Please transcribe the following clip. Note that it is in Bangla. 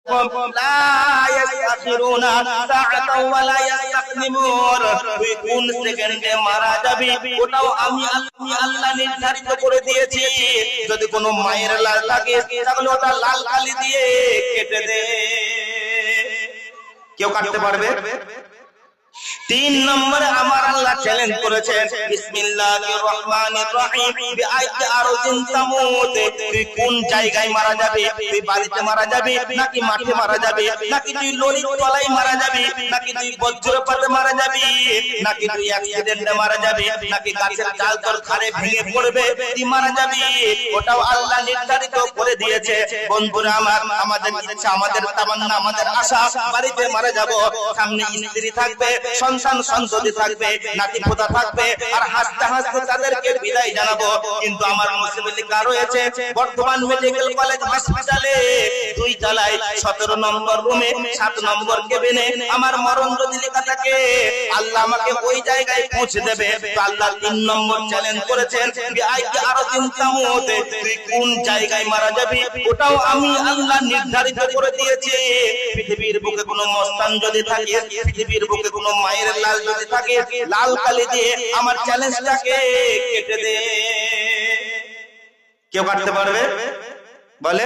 লা ইস্তাখিরুনা সাআতাও ওয়া লা ইস্তাকদিমুন, তুই কোন সেকেন্ডে মারা যাবি ওটাও আমি আল্লাহ নির্ধারিত করে দিয়েছি। যদি কোনো মায়ের লাল থাকে তাহলে ওটা লাল কালি দিয়ে কেটে দে। কেউ কাটতে পারবে? 3 নম্বরে আমার আল্লাহ চ্যালেঞ্জ করেছেন, বিসমিল্লাহির রহমানির রহিম, বিআইয়ি আরদিন তামুত, তুই কোন জায়গায় মারা যাবে? তুই বাড়িতে মারা যাবে, নাকি মাঠে মারা যাবে, নাকি তুই লরির তলায় মারা যাবে, নাকি তুই বজ্রপাতে মারা যাবে, নাকি তুই অ্যাক্সিডেন্টে মারা যাবে, নাকি গাছের ডাল তোর ঘাড়ে ভেঙে পড়বে তুই মারা যাবি, ওটাও আল্লাহ নির্ধারিত করে দিয়েছে। বন্ধুরা আমার, আমাদের ইচ্ছা, আমাদের তামান্না, আমাদের আশা বাড়িতে মারা যাব, সামনে স্ত্রী থাকবে, সন্তান সন্ততি থাকবে, নাতি পোতা থাকবে, আর হাসতে হাসতে তাদেরকে বিদায় জানাবো। কিন্তু আমার মুসিবত লেখা রয়েছে বর্তমান মেডিকেল কলেজ হাসপাতালে 2 তলায় 17 নম্বর রুমে 7 নম্বর কেবিনে আমার মরণ যদি লেখা থাকে, আল্লাহ আমাকে ওই জায়গায় পৌঁছে দেবে। তো আল্লাহ 3 নম্বর চ্যালেঞ্জ করেছেন, বিআইয়ি আরদিন তামুত, তুই কোন জায়গায় মারা যাবি ওটাও আমি আল্লাহ নির্ধারিত করে দিয়েছি। পৃথিবীর বুকে কোনো মস্তান যদি থাকে, পৃথিবীর বুকে কোনো মায়ের লাল যদি থাকে, লাল কালি দিয়ে আমার চ্যালেঞ্জটাকে কেটে দে। কেউ কাটতে পারবে? বলে